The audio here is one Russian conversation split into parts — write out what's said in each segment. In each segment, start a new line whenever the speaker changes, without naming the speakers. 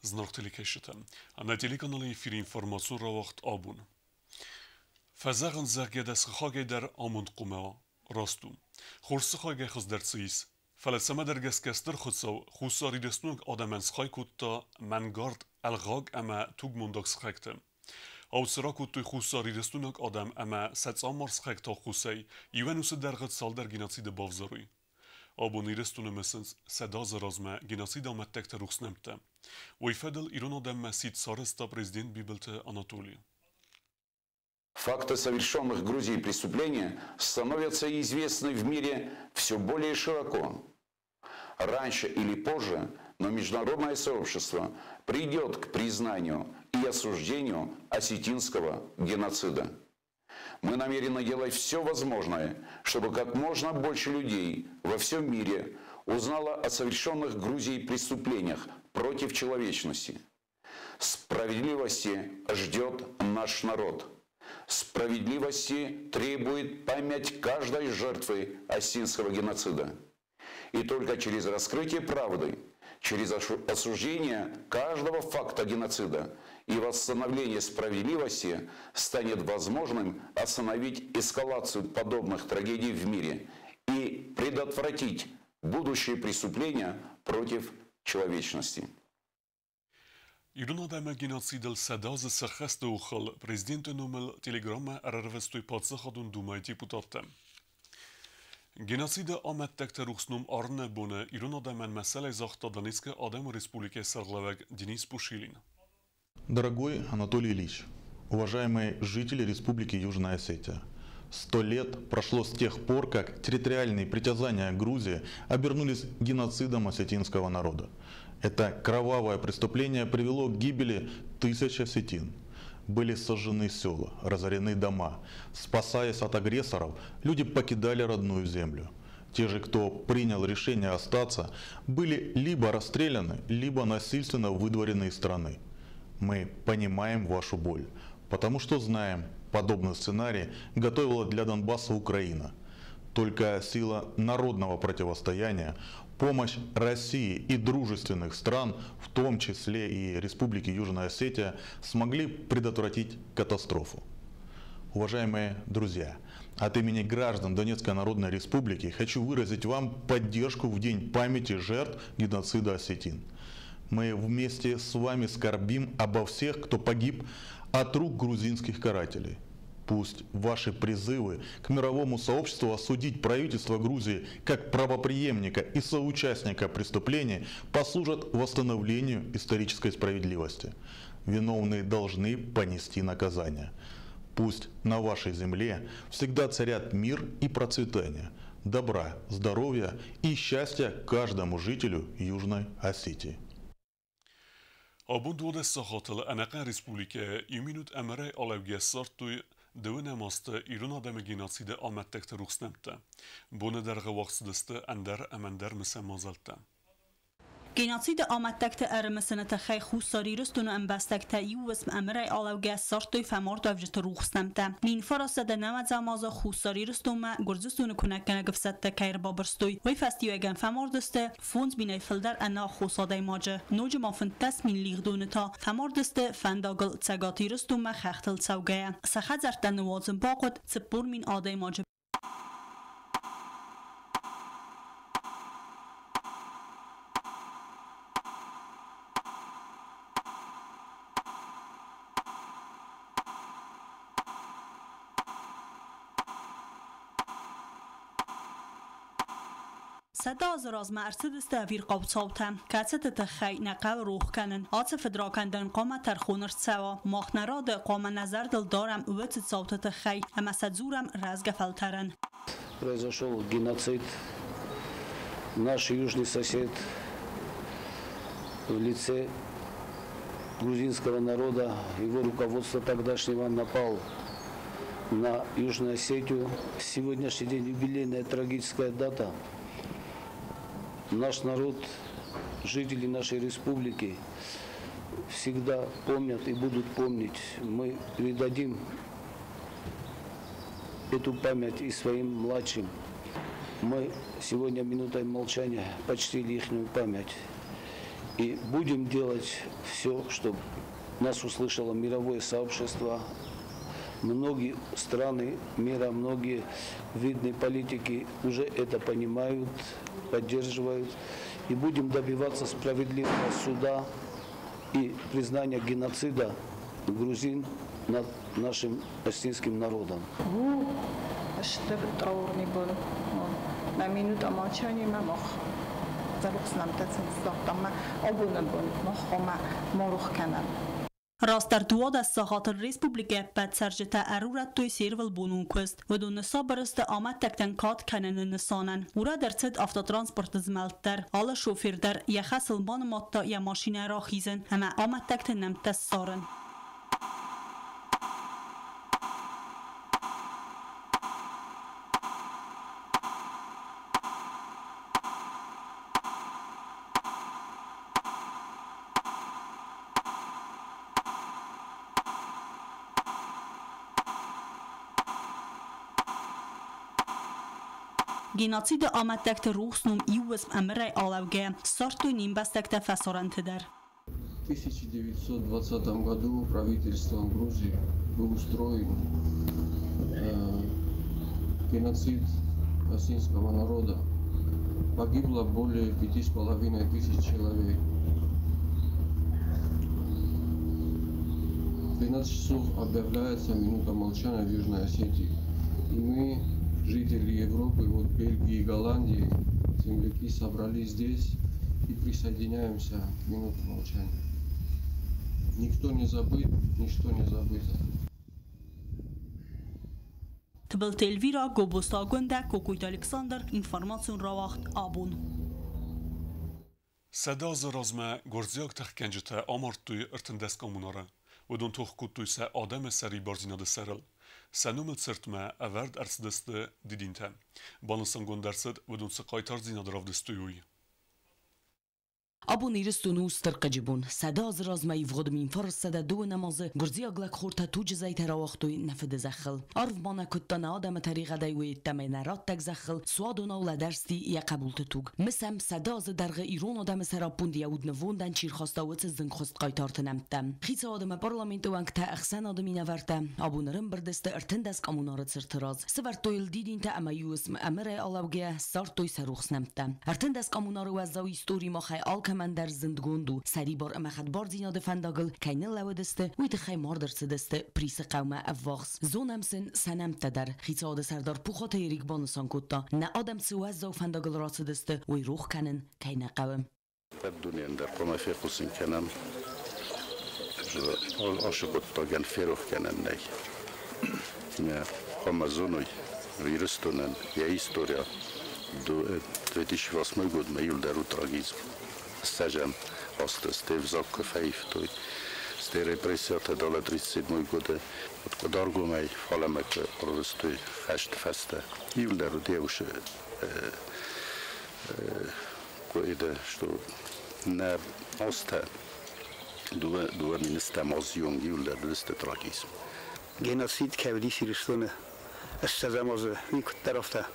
Znarktelik eşitem. Ana telekanalı efiri informasyon ravakt abun. Fazagın zergedes xage der amund qumea rastum. Xorsi xage xız dertsiz. Falseme dergeskester xutsav xusari desnug adamens xay kutta mangard elgag ama tugmundax xektem. او سراکو توی خوساری دستونک آدم اما ست آمارس خیک تا خوسی ایوانوس درغت سال در گیناسید بافزاروی. آبونی دستونه مثل صداز رازمه گیناسید آمد تکت روخس نمته. و ایفادل ایران آدم مسید سارستا президент بیبلت Анатолия.
Факты совершенных Грузией преступления становятся известны в мире все более широко. Раньше или позже, но международное сообщество придет к признанию и осуждению осетинского геноцида. Мы намерены делать все возможное, чтобы как можно больше людей во всем мире узнало о совершенных Грузией преступлениях против человечности. Справедливости ждет наш народ. Справедливости требует память каждой жертвы осетинского геноцида. И только через раскрытие правды, через осуждение каждого факта геноцида и восстановление справедливости станет возможным остановить эскалацию подобных трагедий в мире и предотвратить будущие преступления против человечности.
ایران آدم گیناسیدل صداز سخست و خل президент نومل تلگرام ارروستوی پادسه خادون دومای دیپوتاتم. گیناسید آمد تکت روخسنوم آرنه بونه ایران آدم مسئله زاختا دانیسک آدم республике Сарглавек Денис Пушилин.
Дорогой Анатолий Ильич, уважаемые жители Республики Южная Осетия, 100 лет прошло с тех пор, как территориальные притязания Грузии обернулись геноцидом осетинского народа. Это кровавое преступление привело к гибели тысяч осетин. Были сожжены села, разорены дома. Спасаясь от агрессоров, люди покидали родную землю. Те же, кто принял решение остаться, были либо расстреляны, либо насильственно выдворены из страны. Мы понимаем вашу боль, потому что знаем, подобный сценарий готовила для Донбасса Украина. Только сила народного противостояния, помощь России и дружественных стран, в том числе и Республики Южная Осетия, смогли предотвратить катастрофу. Уважаемые друзья, от имени граждан Донецкой Народной Республики хочу выразить вам поддержку в День памяти жертв геноцида осетин. Мы вместе с вами скорбим обо всех, кто погиб от рук грузинских карателей. Пусть ваши призывы к мировому сообществу осудить правительство Грузии как правопреемника и соучастника преступлений послужат восстановлению исторической справедливости. Виновные должны понести наказание. Пусть на вашей земле всегда царят мир и процветание, добра, здоровья и счастья каждому жителю Южной Осетии.
آبون دو دست خاطر انقه республике یمینوت امره آلوگه سارتوی دوونه ماست ایران آدم گیناسید آمد تکت روخس نمته. بونه درغه وقت دسته اندر امندر مسه مازلته.
گیناسید آمد تکت ارمسنه تخی خوستاری رستون ام بستکت یو اسم امره آلوگه سارتوی فمار دوجت روخس نمته. نین فراسته ده نمت زمازا خوستاری رستون ما گرزستون کنک کنه گفست تکیر بابرستوی وی فستیو اگن فمار دسته فونز بینای فلدر انا خوصاده ماجه نوج مافن تسمین لیغدون تا فمار دسته فنداگل تسگاتی رستون ما خختل سوگه سخت زرتن نوازم باقود سپور مین آده ماجه صدا زراز مرسد استویر قوتاوتم کاتت تخی نقل روح کنن عاطف دراکندن قامه ترخونر سوا ماخنراد قامه نظر دل دارم اوت صوت تخی اما سدزورم разгефалтарен.
Произошел геноцид. Наш южный сосед в лице грузинского народа, его руководство тогдашнего напал на Южную Осетию. Сегодняшний день юбилейная трагическая дата. Наш народ, жители нашей республики всегда помнят и будут помнить. Мы передадим эту память и своим младшим. Мы сегодня минутой молчания почтили их память. И будем делать все, чтобы нас услышало мировое сообщество. Многие страны мира, многие видные политики уже это понимают, поддерживают. И будем добиваться справедливого суда и признания геноцида грузин над нашим осетинским народом.
На минуту молчания мы
راستر دواد از ساخات ریسپوبلیک بد سرجته ارورت توی سیرول بونون کست و دو نسا برست آمد تکتنکات کنن نسانن و را در صد افتا ترانسپورت زملت در آل شوفیر در یخ سلمان ماتا یا ماشین را خیزن همه آمد تکت نمت سارن Геноцида аматтакта рухснум иуэс амрай алавге сорту нимбастакта фасоранты дар.
В 1920 году правительством Грузии был устроен геноцид осетинского народа. Погибло более 5500 человек. 12 часов объявляется минута молчания в Южной Осетии. И мы, жители Европы, вот Бельгии и Голландии, земляки, собрались здесь и присоединяемся к минуте молчания. Никто не забыт, ничто не забыто.
تبل تلویرا گوبوستا گنده کوکویت الکساندر اینفورماسیون را وقت آبون.
صدا زرازمه گرزیاک تخکنجته آمارتوی ارتندست کاموناره و دون توخکوتوی سه آدم سری بارزیناد سرل. سنومت سرتمه اورد ارسدست دیدینته. بانسان گندرسد و دون سقایتار زیناد رافدستویوی.
ابو نیرستونو استرقجبون صدا از رازمای وقدمین فرستاده دو نمازه گرزی اغلق خورتا تو جزای تراوختوی نفد زخل عرف بانا کتان آدم طریقه دیوی تمین رات تک زخل سوادونا و لدرستی یا قبولت توگ مسم صدا از درغ ایران آدم سراپوند یود نووندن چیر خواستا و زنگ خواست قایتارت نمتم خیس آدم پارلمنت وانگ تا اخسان آدمی نورته ابو نرم بردست ارتندس کامونارت سرتراز سورتویل دیدین تا اما اسم امره آلاوگه سارتوی سروخس نمتم ارتندس کامونار و از استوری ما خیال من در زندگوندو سری بار امخد بار زیناد فنداگل کینه لودسته وید خی ماردر سدسته پریس قوم افواخس زونم سنم تدر خیصاد سردار پوخات ایریک بانسان کتا نه آدم سوز و فنداگل را سدسته وی روخ کنن کینه قوم
الدنيا در قوم في قوسين كنم عاشقت تاگن فیروخ کنن نی نه قوم زونوی ویرستونن یا هیستوریا 2008 год майул дару трагизм стажем остасте в закка фейфтой сте репрессията дала 37 года от кодарго май фаламак оростой хашт фаста юл дару деуше коида что на оста дуа министра мозион юл дару сте трагизм
геноцид кавди сиристона استزاماز میکت درافته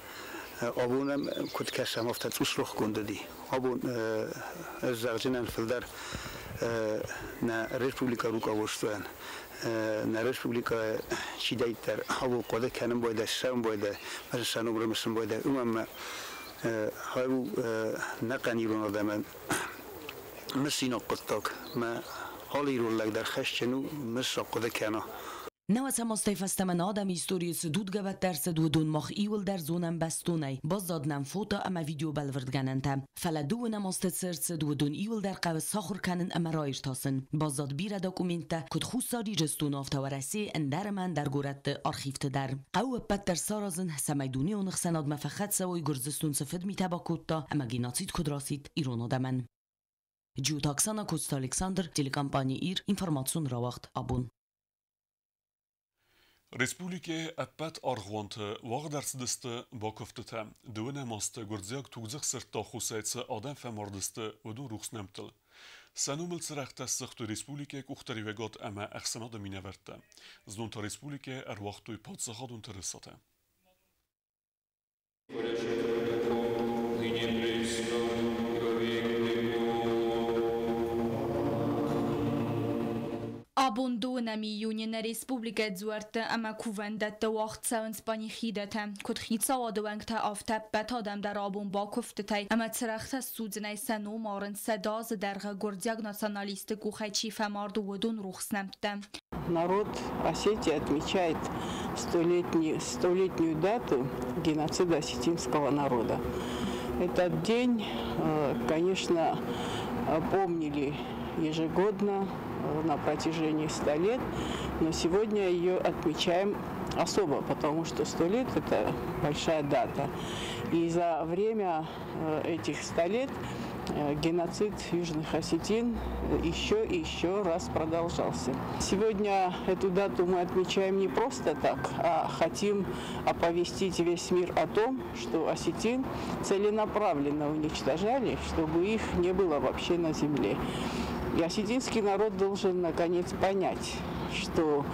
آبونم کت کشم افتاد سوسلخ کنده دی آبون زغجنن فلدر نه رسپوبلیکا روکا وستوان نه رسپوبلیکا چی دیتر آبو قده کنم باید سرم باید مثل سنوبر مثل باید امام هاو نقنی رو ندامن مسینا قطاک ما حالی رو لگ در خشچنو مثل قده کنه
نو سماسته فستمن آدم هیستوری سدود گوت در سدو دون مخ ایول در زونم بستونی باز دادنم فوتا اما ویدیو بلورد گننتم فلدو نماسته سر سدو دون ایول در قوه ساخر کنن اما رایش تاسن باز داد بیره داکومنته کد خوستاری جستون آفتا و رسی اندر من در گورت آرخیفت در قوه پت در سارازن سمیدونی و نخسناد مفخد سوای گرزستون سفد میتبا کتا اما گیناتید کد راسید ایرون آدمن جو تاکسانا کوست الکساندر تلکامپانی ایر اینفورماسیون را وقت آبون
Республике аппат аргванты вағдарсыдысты бақыфтыты, дуыны масты гурдзяк тугзық сыртта хусайцы адам фәмардысты өдін рухснамтыл. Санумыл сырақта сықты республике кухтаривегат әмә әқсанады минаверті. Знунта республике әрвақтуй падсағадын тұрысаты.
Abundou nami Union Republika zuert ama kuvendet wacht sowens bani khidete kut khitsa wadwangta aftab betadam dar abun ba kuftetay ama tsrakhta sudznay sanu marn sadaz darga gurdiag националисты кухачи фамарду водун рухснамта.
Народ Осетии отмечает столетнюю дату геноцида осетинского народа. Этот день, конечно, помнили ежегодно на протяжении 100 лет, но сегодня ее отмечаем особо, потому что 100 лет – это большая дата. И за время этих 100 лет геноцид южных осетин еще и еще раз продолжался. Сегодня эту дату мы отмечаем не просто так, а хотим оповестить весь мир о том, что осетин целенаправленно уничтожали, чтобы их не было вообще на земле. И осетинский народ должен наконец понять, что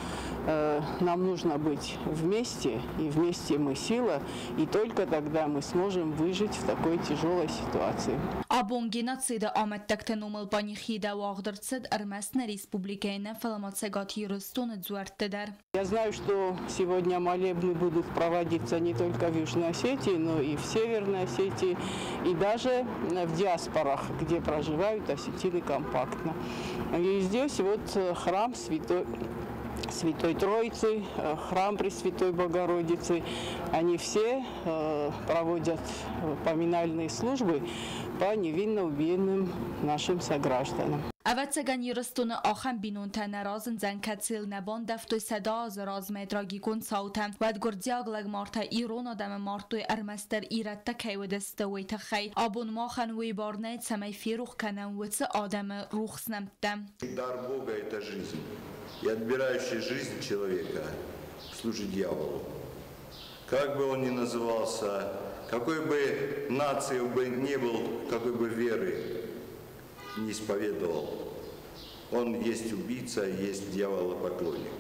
нам нужно быть вместе, и вместе мы сила, и только тогда мы сможем выжить в такой тяжелой ситуации.
Abun genocida amettekte numel bani khida wagdrtsed Армясна республикейна фаламацегати рустун дзуарттедер.
Я знаю, что сегодня молебны будут проводиться не только в Южной Осетии, но и в Северной Осетии, и даже в диаспорах, где проживают осетины компактно. И здесь вот храм Святой Троицы, храм Пресвятой Богородицы, они все проводят поминальные службы по невинно убиенным нашим согражданам.
Авацагани растуна ахам бинунта наразен занкацил набон дафтой садаз разме драгикун саутам вад гурдиаглаг марта ирон адам мартой армастер иратта кайвдестовой тахай абун махан вей барнет самай фирух канам вц адам рухснамтам.
Дар Бога – это жизнь, и отбирающий жизнь человека служит дьяволу. Как бы он ни назывался, какой бы нации бы не был, какой бы веры не исповедовал, он есть убийца, есть дьяволопоклонник.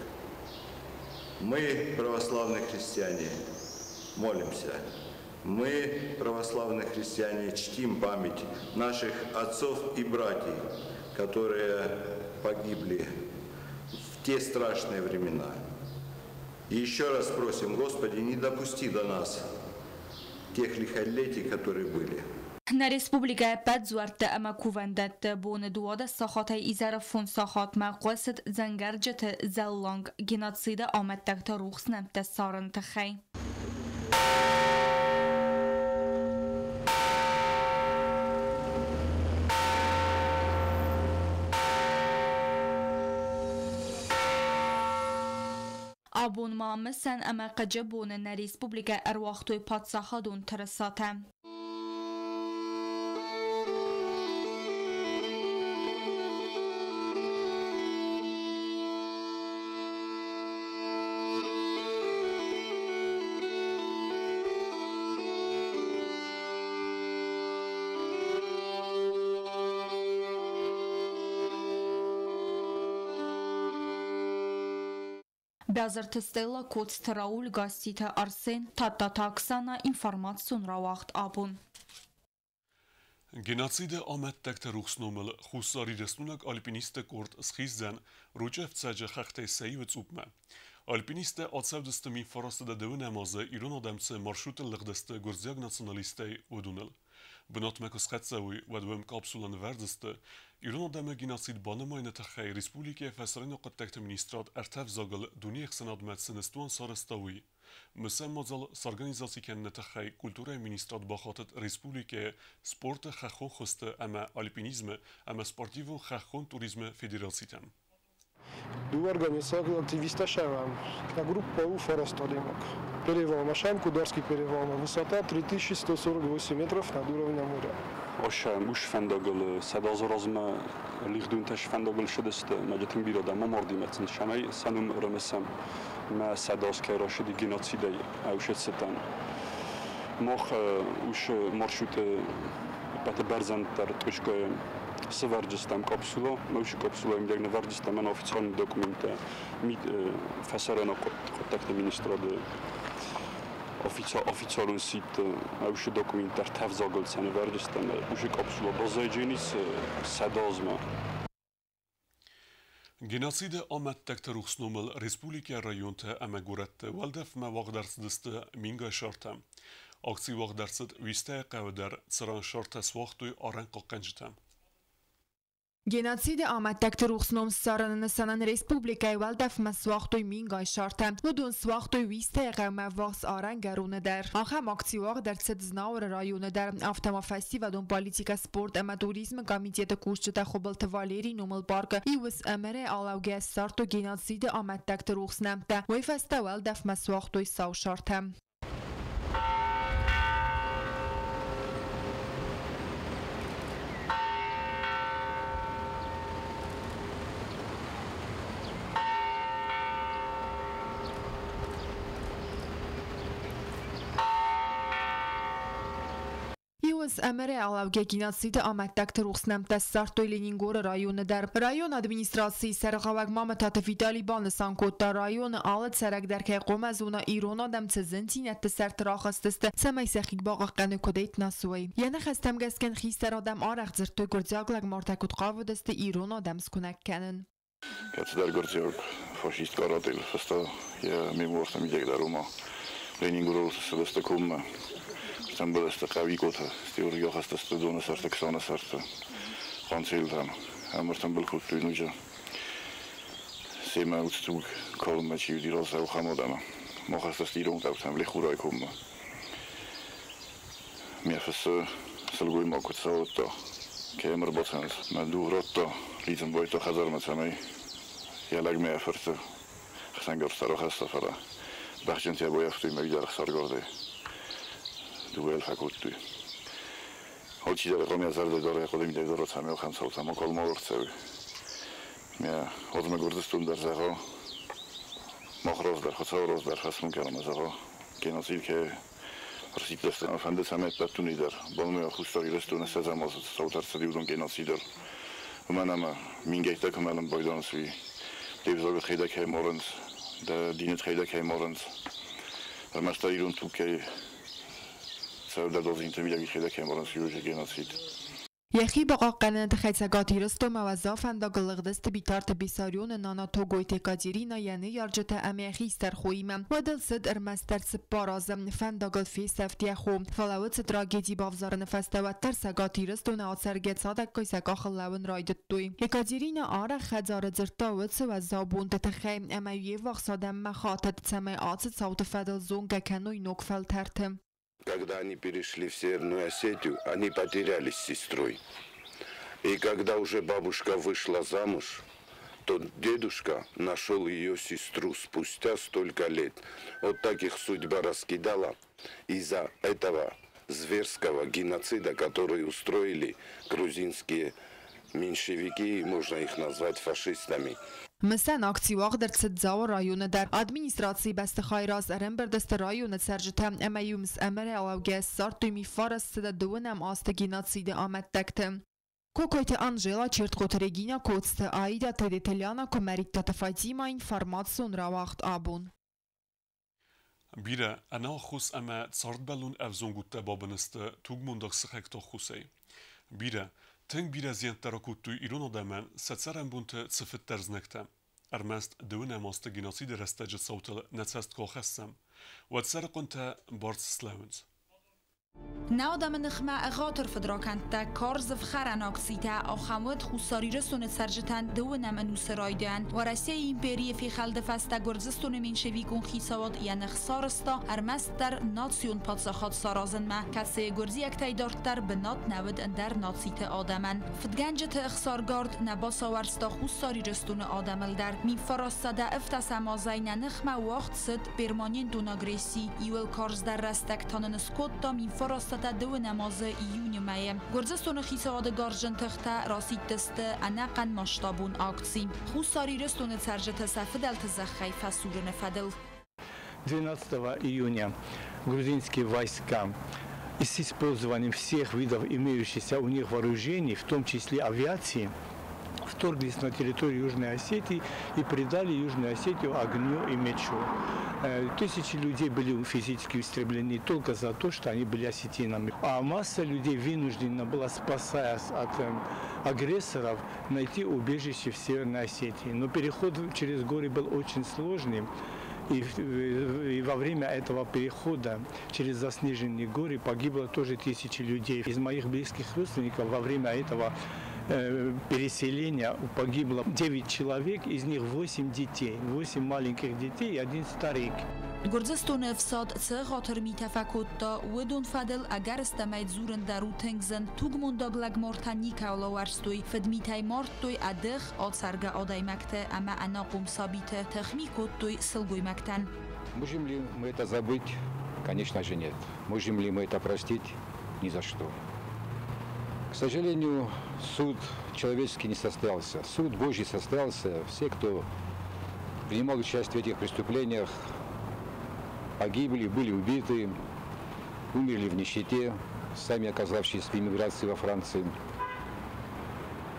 Мы, православные христиане, молимся. Мы, православные христиане, чтим память наших отцов и братьев, которые погибли в те страшные времена. И еще раз просим, Господи, не допусти до нас тех лихолетий, которые были.
На республика Падзуарта Амакувандат бон дуада сахата изара фон сахат мaqasid zangarjat zallang genocida amettekte ruxsnamte sarın txay. Abun mamsen ama qajabun na reспублика arwaqtoy patsahadun terasata. Бязарты Стелла Коц Рауль Гастита Арсен Тата Таксана информацион равахт абун.
Genocide amettekte ruxnomel xusari resnunak alpiniste kort schizzen ruchevtsaje khachte seyvet upme. Alpiniste atsevdestemi farastada devnemaze iron adamse marşruten legdeste gurziag nacionaliste udunel. Benatmek schetsawi wadwem kapsulan verdeste iron adame genocid banemayne txay Respublike fesreno qattekte ministrat ertev zagel duniyex sanadmet senestuan sarastawi. Mesela mazal s'organizacji kenne txay kultura ministrat baxatet Respublike sport xaxon xoste ama alpinizme ama sportivo xaxon turizme federațitem.
Du organizacja активиста Шавам, группа форостодемок. Перевал Машам, Кударский перевал, высота 3148 метров над уровнем моря.
Oša muž fendagel sadazrazma ligduntash fendagel shedest majetin birada mamordimetsn shamay sanum ramesam ma sadaz kerashidi genociday awshetsetan moch ush marshut pat barzan tar точка Севарджистам капсула, научи капсула им дягне варджистам на официальни документи фасарено контакт министрade официален сит ауши документар тавзагolцane варджистам уши капсула базайдженис садазма.
Genocide آمد تکت روخسنومل ریسپولیکا رایونت امگورت والدف ما واق درس دست مینگای شارتم. اکسی واق درست ویسته قودر سران شارت سواختوی آرنق قنجتم.
Genocide آمد تکت روخسنوم سارن نسانن ریسپولیکای والدف ما سواختوی مینگای شارتم. ودون سواختوی ویسته قوم واقس آرنگرونه در. آخه اکسی واق درس زناور رایونه در افتما فستیوال پالیتیکا سپورت اما توریسم کمیته کوشت خوبلت والیری نومل پارک ایوس امره آلاوگه سارتو genocide آمد تکت روخسنمته. وی فستیوال دف ما سواختوی ساو شارتم. ایوس امره آلاوگه genocide آمد تکت روخسنمته سارتوی لینینگور رایون در رایون ادمینستراسی سرخواگ مامتات ویتالی بانسان کوتا رایون آلت سرک در که قوم از اونا ایران آدم تزنتینت سرت راخستست سمی سخیگ باقا قنو کدیت ناسوی یعنی خستم گسکن خیستر آدم آرخ زرتوی گرزیاگلگ مارتکوت قاو دست ایران آدم سکنک کنن
Kad der Grzjog fašist karatel fasta ja memorta mi der Roma Leningorod se desta komma tam desta kavikota teoria hasta stadona sarta ksana sarta konseltam amartam belkutlu nuja sema utstug kolma ci di rosa u hamodama mo hasta stirong tam le khurai komma mi afsa salgoi mo kutsaoto kemer botsans ma du rotto Lieten boyto hazar matsamay yalag me aferta xsangor staro hasta fara baxjent ya boyaftu magdar xargorde duel fakultu holchi dar qomya zarda dore qodem der dorot samel khan saltamo kolmortsev me odme gordestun dar zago mokhroz dar khosoroz dar khasmun kalam zago genocid ke Rositest afande samet batuni dar bolme khustari restuna sazamos sautar sadiudon genocider Manama mingekta kamalan boydansvi devzoga khida ke morens da dinet khida ke morens masta irun tuke savda dozinte milagi khida ke morens yuje genocid
یخی باقا قننت خیتسگاتی رستو موظافن دا گلغدست بیتارت بیساریون نانا تو گویت کادیری نا یعنی یارجت امیخی استرخویمم و دل صد ارمستر سپارازم فن دا گلفی سفتی خو فلاوت تراگیدی بافزارن فستوت تر سگاتی رستو نا سرگت صادق کوی سگا خلاون رایدت دوی یکادیری نا آره خزار زرتاوت سو از زابون تتخیم اما یه وقت سادم مخاطت سمه آتت صوت فدل زونگه کنوی نوکفل ترتم
Когда они перешли в Северную Осетию, они потерялись с сестрой. И когда уже бабушка вышла замуж, то дедушка нашел ее сестру спустя столько лет. Вот так их судьба раскидала из-за этого зверского геноцида, который устроили грузинские меньшевики, можно их назвать фашистами.
مثلا اکتیواق در صدزاو رایون در ادمینستراسی بست خایراز ارم بردست رایون سرجتم اما یومس امر علاوگه سارت دومی فارست ده دونم آست genocide آمد دکتم کوکویت انجلا چرت قطرگینا کوتست آیدا تدیتلیانا کمریتا تفایتیما اینفارماتسون را وقت آبون
بیره انا خوص اما تصارد بلون افزونگوت بابنست توگ منداق سخکتا خوصی بیره تنگ بیره زیان تراکوت توی ایران آدمان ستسرم بونت صفت ترزنکتم ارمست دون اماست genocide رستجت صوتل نتسست کاخستم و تسر قنت بارس سلاونز
نادم نخمه غاطر فدراکند تا کارزف خرن اکسیتا آخامد خوصاری رسون سرجتن دو نمنو سرایدن و رسیه ایمپری فی خلد فسته گرزستون منشوی کن خیساواد یا نخسارستا ارمست در ناتسیون پادساخات سارازن ما کسی گرزی اکتای دارتر به نات نود اندر ناتسیت آدمن فدگنجت اخسارگارد نباسا ورستا خوصاری رستون آدمل در می فراسته افتس امازین نخمه وقت صد برمانین دوناگریسی ایول کارز در رستک تانن سکوت دا می فراسته دو نماز ایونی مایم گرزستون خیساواد گارجن تخته راسید دست انقن ماشتابون آکسی خوصاری رستون سرجت سفدل تزخی فسورن فدل
12 июня грузинские войска с использованием всех видов имеющихся у них вооружений, в том числе авиации, вторглись на территорию Южной Осетии и предали Южную Осетию огню и мечу. Тысячи людей были физически истреблены только за то, что они были осетинами. А масса людей вынуждена была, спасаясь от агрессоров, найти убежище в Северной Осетии. Но переход через горы был очень сложным. И во время этого перехода через заснеженные горы погибло тоже тысячи людей. Из моих близких родственников во время этого переселения погибло 9 человек, из них 8 детей, 8 маленьких детей и 1 старик.
گرزستون افساد چه خاطر می تفکت تا ودون فدل اگر استماید زورن درو تنگزن توگ منداغلگ مارتنی کاولا ورستوی فدمیتای مارتوی ادخ آتسرگا آدای مکته اما انا قوم ثابته تخمی کتوی سلگوی مکتن.
Можем ли мы это забыть? Конечно же нет. Можем ли мы это простить? Ни за что. К сожалению, суд человеческий не состоялся. Суд Божий состоялся. Все, кто принимал участие в этих преступлениях, погибли, были убиты, умерли в нищете, сами оказавшись в эмиграции во Франции.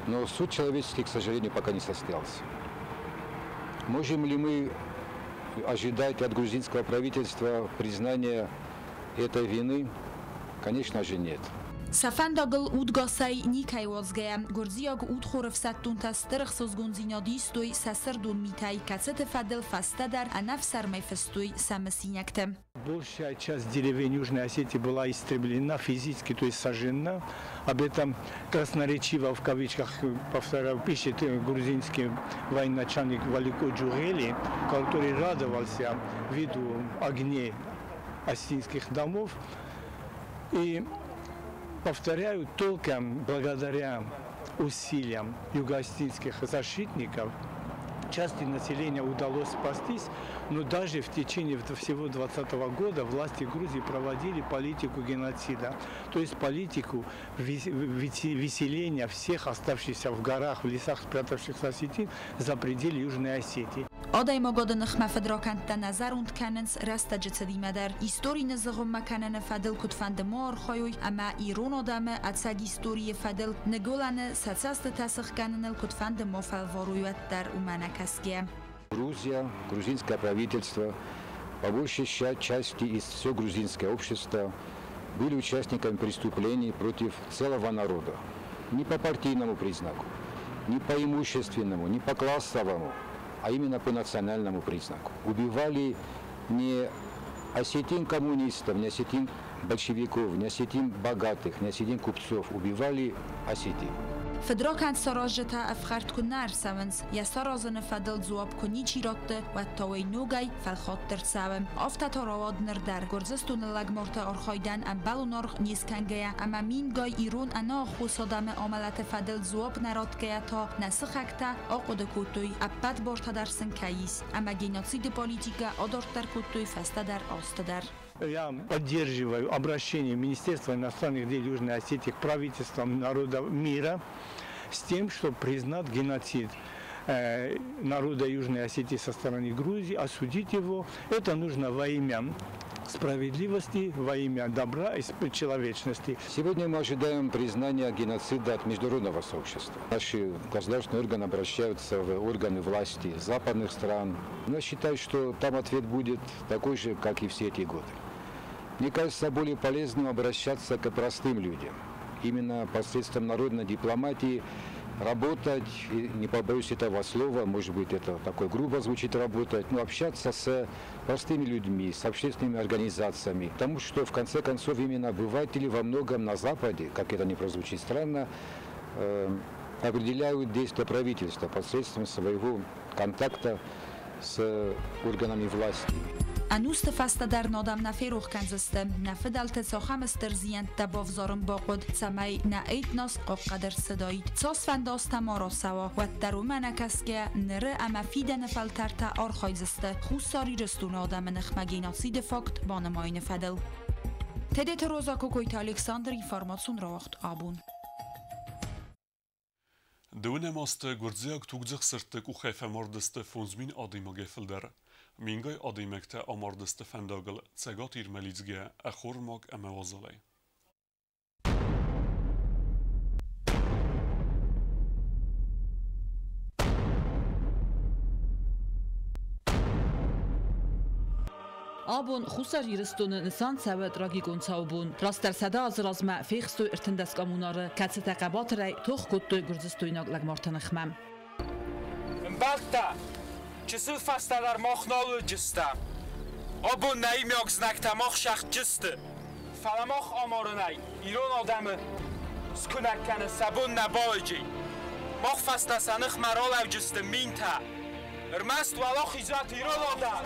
Но суд человеческий, к сожалению, пока не состоялся. Можем ли мы ожидать от грузинского правительства признания этой вины? Конечно же, нет.
سفنداگل اودگاسای نیکای وازگه گرزیاگ اود خورف ستون تسترخ سوزگون زینادیستوی سسر دون میتای کسات فدل فسته در انف سرمای فستوی سمسینکتم.
Большая часть деревень Южной Осетии была истреблена физически, то есть сожжена. Об этом красноречиво, в кавычках, повторяю, пишет грузинский военачальник Валико Джугели, который радовался виду огней осетинских домов. И повторяю, только благодаря усилиям юго-осетинских защитников части населения удалось спастись, но даже в течение всего 2020 года власти Грузии проводили политику геноцида, то есть политику выселения всех оставшихся в горах, в лесах спрятавшихся осетин за пределы Южной Осетии.
آدای مگاد نخمه فدراکند تا نظروند کننس رست جتدی مدر ایستوری نزغم مکنن فدل کد فند مار خایوی اما ایرون آدم اتسگ ایستوری فدل نگولن سچست تسخ کنن کد فند مفل وارویت در اومنکسگه.
Грузия, грузинское правительство, по большей части и все грузинское общество были участниками преступлений против целого народа. Не по партийному признаку, не по имущественному, не по классовому, а именно по национальному признаку. Убивали не осетин-коммунистов, не осетин-большевиков, не осетин-богатых, не осетин-купцов. Убивали осетин.
فدراکند سراجتا افخارت کن نرسونز یا سرازن فدل زواب کنی چیراته و تاوی نوگای فلخات در سوم آفت تا رواد نردر گرزستون لگمارت آرخایدن ام بلو نرخ نیز کنگه اما مین گای ایرون انا خوصادم عملت فدل زواب نراد که تا نسخکتا آقود کوتوی اپد بارتا در سن کهیس اما گیناتسید پالیتیکا آدارت در کوتوی فسته در آسته در.
Я поддерживаю обращение Министерства иностранных дел Южной Осетии к правительствам народов мира с тем, чтобы признать геноцид народа Южной Осетии со стороны Грузии, осудить его. Это нужно во имя справедливости, во имя добра и человечности.
Сегодня мы ожидаем признания геноцида от международного сообщества. Наши государственные органы обращаются в органы власти западных стран. Но считаю, что там ответ будет такой же, как и все эти годы. Мне кажется, более полезным обращаться к простым людям. Именно посредством народной дипломатии работать, не побоюсь этого слова, может быть, это такое грубо звучит работать, но общаться с простыми людьми, с общественными организациями. Потому что, в конце концов, именно обыватели во многом на Западе, как это не прозвучит странно, определяют действия правительства посредством своего контакта с органами власти.
انوست فسته در نادم نفیروخ کنزسته نفدالت ساخم استرزیند دبافزارم باقود سمای نعید ناس قدر صدایید ساس فنداست ما را سوا و در اومن کسکه نره اما فیده نفلتر تا آرخایزسته خوصاری رستون آدم نخمگیناسی دفاکت بانماین فدل تدت روزا کوکویت الکساندر اینفارماسون را وقت آبون
دونه ماست گرزیاک توگزخ سرتک و خیفه مردسته فونزمین آدیما گفل داره مینگای آدیمکت آماردست فنداگل سگات ایرملیزگه اخور ماک اموازالی.
Աբուն խուսար իրստոնը նսան ցավը տրագիկոն ցաուբուն ռաստար սադա ազրազմա ֆիքստո իրտնդաս կամունարը կացետա կաբատրայ թող կոտտո գուրզստոյնակ լագմարտանխմամ
Մբակտա չսու ֆաստալար մոխնալու ջստա Աբուն նայ միոքզնակտա մոխ շախ ջստը Ֆալամոխ ամորնայ իրոն ադամը սկունականը սաբուն նաբալջի մոխ ֆաստասանխ մարալավ ջստը մինթա Ըրմաստ վալոխ իզատ իրոն ադամ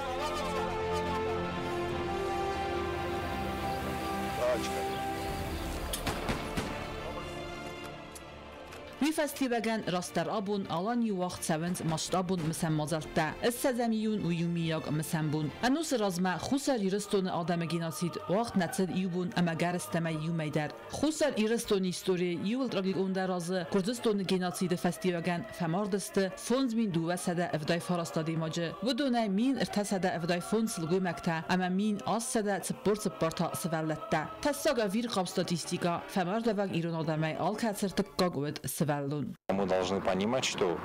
Մի ֆեստիվալն ռաստար աբուն ալան յուախ ցավենց մասշտաբուն մսամազալտա ասզամիյուն ու յումիյակ մսամբուն անուս ռազմա խուսար իրստոնը ադամը գենոսիդ վախտ նացել յուբուն ամագարստամա յումեյդար խուսար իրստոնի история յուլ տրագիկ ունդարազը կուրդստոնի գենոսիդը ֆեստիվալն ֆամորդստը ֆոնզ մին դուվասada evday farastadi մոջը վդոնայ մին irtasada evday ֆոնս լգումակտա ամա մին ասada ծպորտա սվալլատա տասագա վիր қап статистика фамардаваг ирон ադամայ алкацертыккогвет
Мы должны понимать, что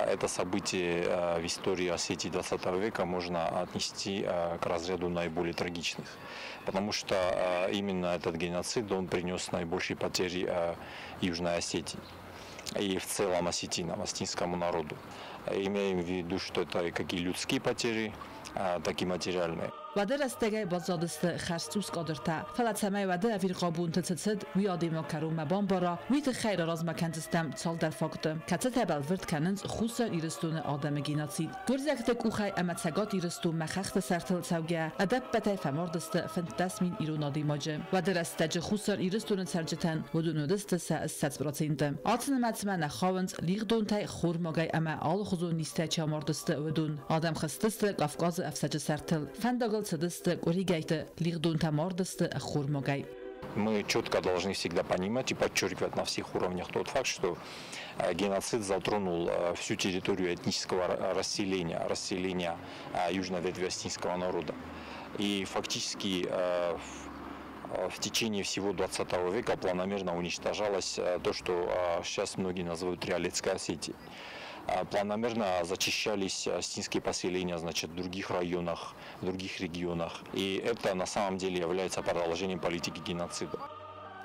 это событие в истории Осетии 20 века можно отнести к разряду наиболее трагичных, потому что именно этот геноцид он принес наибольшие потери Южной Осетии и в целом осетинам, осетинскому народу. Имеем в виду, что это как и людские потери, так и материальные.
وادر استگای بازادست خرسوس قدرتا فلاتسمای وادر افیر قابون تتصد ویادی مکرو مبان برا ویت خیر راز مکنتستم سال در فاکتم کتت هبل ورد کننز خصوصا ایرستون آدم گیناتید گرزکت کوخای امتسگات ایرستون مخخت سرتل سوگه ادب بتای فماردست فنتسمین ایرونادی ماجه وادر استج خصوصا ایرستون سرجتن ودونودست سه براتیندم آتن متمن خاونز لیغ دونتای خور مگای اما آل خزون نیسته چاماردست ودون آدم خستست قفقاز افسج سرتل فندگل
Мы четко должны всегда понимать и подчеркивать на всех уровнях тот факт, что геноцид затронул всю территорию этнического расселения южной ветви осетинского народа. И фактически в течение всего 20 века планомерно уничтожалось то, что сейчас многие называют Триолетской Осетией. Планомерно зачищались осетинские поселения, значит, в других районах, в других регионах. И это на самом деле является продолжением политики геноцида.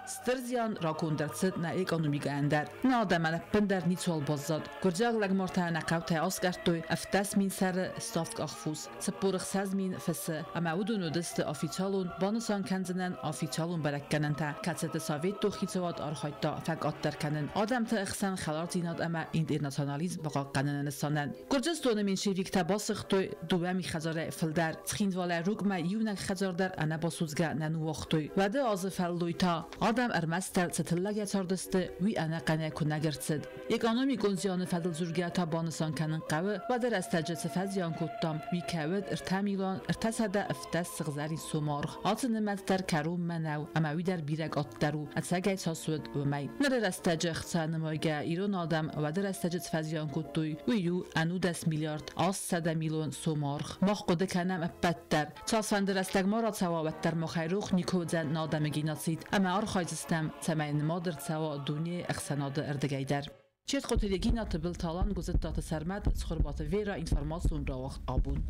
Стырзян ракундерцет на экономика эндер. На адамана пендер ницол баззад. Гурджаг лагмарта на кавтай асгартой афтас мин сар стафт ахфус. Цпурх саз мин фесе. Ама удуну дست официалун бانسان کنزنن официалун برکنن تا کتت سویت تو خیتوات آرخایتا فقط در کنن. آدم تا اخسان خلار زیناد اما اینترناسیونالیسم بقا قنن نسانن. گرجستون من شیویک تباسخ توی دومی خزاره فلدر. تخیندواله روگ ما یونک خزار در انا باسوزگا ننو وقتوی. وده آز فلویتا. آدم ارمستر ستلگه تردسته وی انا قنه کنگرسد. اکانومی گنزیان فدل زورگه تا بانسان کنن قوه و در استجد سفزیان کتام وی کود ارتمیلان ارتسده افتس سغزاری سومارخ. آت نمتر کروم منو اما وی در بیرگ آت درو اتسگه تاسود و می. نر استجد اختصانمایگه ایران آدم و در استجد سفزیان کتوی ویو انو 10 میلیارد آس 100 میلیون سومارخ. مخ قده کنم بدتر. تاسفندر استگمارات سوابتر مخیروخ نیکودن نادم گیناسید اما آرخایزستم تمین مادر سوا دنیا اخساناد اردگیدر. چیت خطرگی ناتبل تالان گذت دات سرمت سخربات ویرا اینفرماسیون را وقت آبون.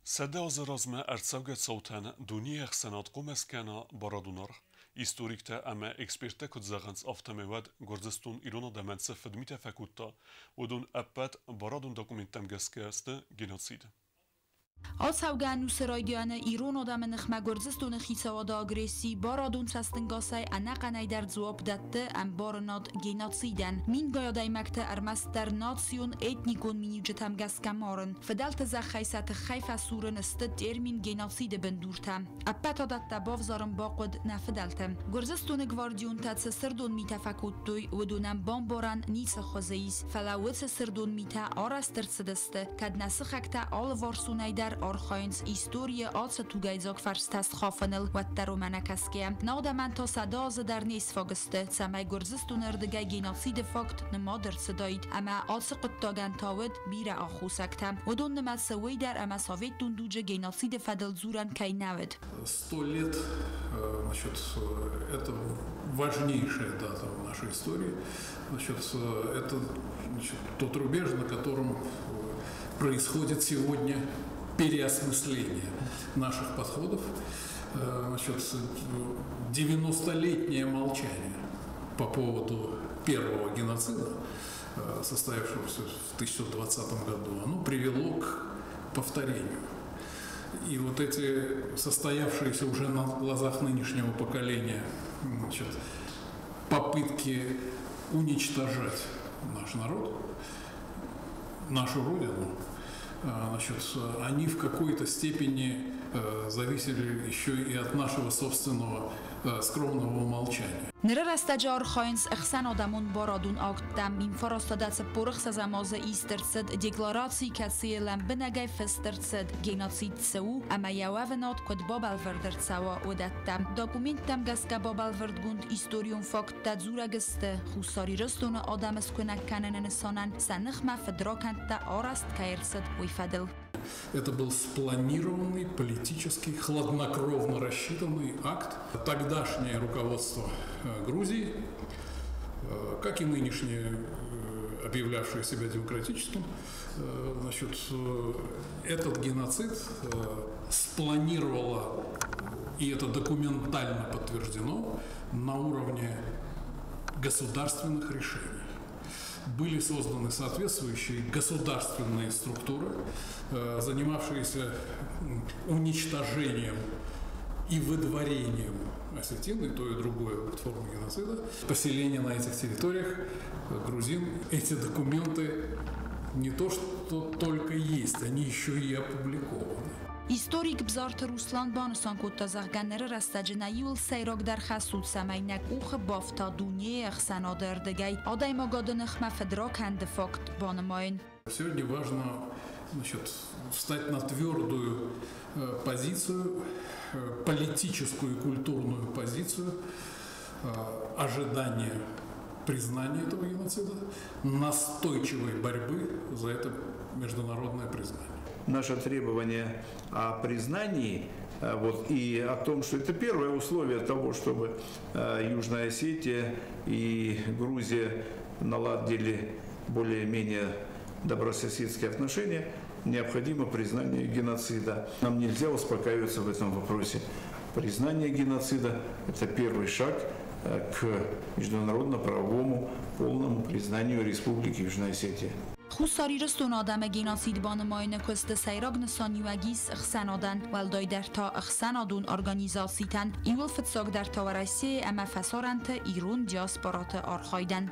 سده از رازمه ارتساوگت صوتن دنیا اخسانات قوم اسکانا بارادونار historikte ama eksperte kod zagans aftamewad Gordestun Irona da mense fedmite fakutta odun appet baradun dokumentam gaskaste genocid.
از هوگن سرایدیان ایران آدم نخمه گرزستون خیسواد آگریسی بارادون سستنگاسای انقنای در زواب داده ام بارناد گیناتسیدن مین گایدای مکت ارمست در ناتسیون ایتنیکون مینیوجتم گسکمارن فدلت زخیست خیف سورن است ترمین گیناتسید بندورتم اپتا داده بافزارم باقود نفدلتم گرزستون گواردیون تدس سردون میتفکوتوی ودونم بامبارن نیس خوزیز فلاوت سردون میتا آرسترسدسته کد نسخکتا آل وارسونای در آرخاینز ایستوری آتس توگایزاک فرستست خافنل و در منکسکه نادمن تا صداز در نیس فاگسته سمای گرزستون اردگای گیناسید فاکت نمادر صدایید اما آتس قطاگن تاود بیر آخوسکتم و دون نمد سوی در اما ساویت دوندوج گیناسید فدل زورن کی نود
100 лет, значит, это важнейшая дата в нашей истории. Значит, это тот рубеж, на котором происходит сегодня переосмысление наших подходов. Значит, 90-летнее молчание по поводу первого геноцида, состоявшегося в 1920 году, оно привело к повторению. И вот эти состоявшиеся уже на глазах нынешнего поколения, значит, попытки уничтожать наш народ, нашу Родину, значит, они в какой-то степени зависели еще и от нашего собственного скромного молчания.
Նրրաստաջար խոյնս ըխսան ադամուն բորադուն ակտամ ինֆորոստադաց պորխ սազամոզը իստերցդ դեկլարացի կասիելան բնագայ ֆստերցդ գենոցիդ սու ամայավավնոտ կոդ բոբալվերդերցավա ուդատտամ դոկումենտամ գասկա բոբալվերդգունդ իստորիոն ֆակտա ձուրագստը խուսարի ռստոնը ադամս կունակկանեն նսոնան սանխմա ֆդրոքանտա արաստ կայրցդ ուйфадել.
Это был спланированный, политический, хладнокровно рассчитанный акт. Тогдашнее руководство Грузии, как и нынешнее, объявлявшее себя демократическим, значит, этот геноцид спланировало, и это документально подтверждено, на уровне государственных решений. Были созданы соответствующие государственные структуры, занимавшиеся уничтожением и выдворением осетин, и то, и другое формы геноцида. Поселение на этих территориях грузин, эти документы не то что только есть, они еще и опубликованы.
Историк Бзарт Руслан Банусан кутазагганнер растаджнаюл сайрок дар хасуд самайнак ух бафта дуне ахсанадер дегай адайма гаданах мафедраканд факт банамайн.
Сегодня важно, значит, встать на твердую позицию, политическую и культурную позицию ожидания признания этого геноцида, настойчивой борьбы за это международное признание.
Наше требование о признании и о том, что это первое условие того, чтобы Южная Осетия и Грузия наладили более-менее добрососедские отношения, необходимо признание геноцида. Нам нельзя успокаиваться в этом вопросе. Признание геноцида – это первый шаг к международно-правовому полному признанию Республики Южная Осетия.
خساری رستون آدم گیناسید بانماین کست سیراگ نسانیوگیس اخسانادن ولدای در تا اخسانادون ارگانیزاسیتن ایول فتساگ در تاورایسی اما فسارنت ایرون диаспорат архайден.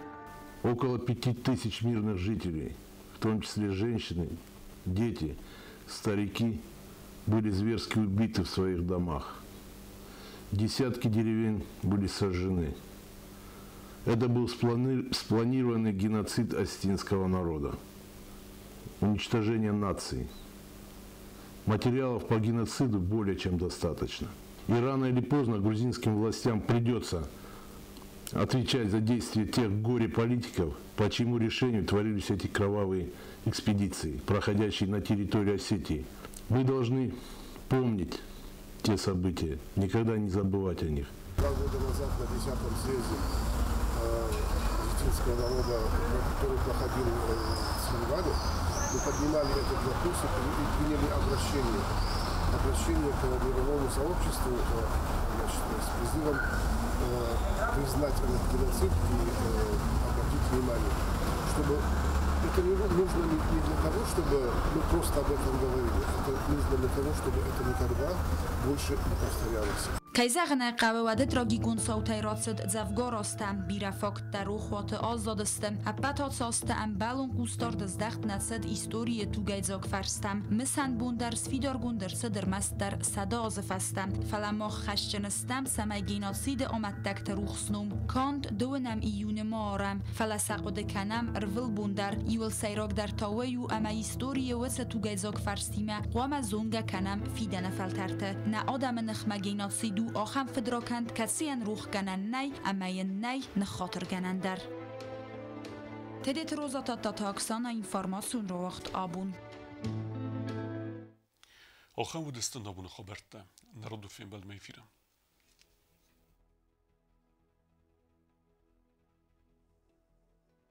Около 5000 мирных жителей, в том числе женщины, дети, старики, были зверски убиты в своих домах. Десятки деревень были сожжены. Это был спланированный геноцид осетинского народа, уничтожение наций. Материалов по геноциду более чем достаточно. И рано или поздно грузинским властям придется отвечать за действия тех горе-политиков, по чьему решению творились эти кровавые экспедиции, проходящие на территории Осетии. Мы должны помнить те события, никогда не забывать о них.
2 года назад на 10-м съезде осетинского народа, который проходил в Синваде, мы поднимали этот вопрос и приняли обращение к мировому сообществу, значит, с призывом признать этот геноцид и обратить внимание, чтобы это не нужно не для того, чтобы мы просто об этом говорили, это нужно для того, чтобы это никогда больше не повторялось.
Kajzagna qawadet ragi gunsautay ratsed zavgorostam birafakt dar ukhwat azadistem apatat sastam balon qustar dazdacht natsed historie tugayzak farstam misan bundar svidar gundar sadr mastar sadaz fastam falamach khashchenestam samay genocid amadtak ruxsnum kant donam iyun maram falasaqod kanam rvil bundar iwil sayrak dar tawayu ama historie wasa tugayzak farstima qama zunga kanam fidana faltarte na adam nakhma genocid آخام فدراکند کسی روح کنن نی اما نی نخاطر کنن در تدیت روزات تا اکسان اینفارماسیون رو وقت آبون
آخام و دستان آبون خبرت نرادو فیم بل میفیرم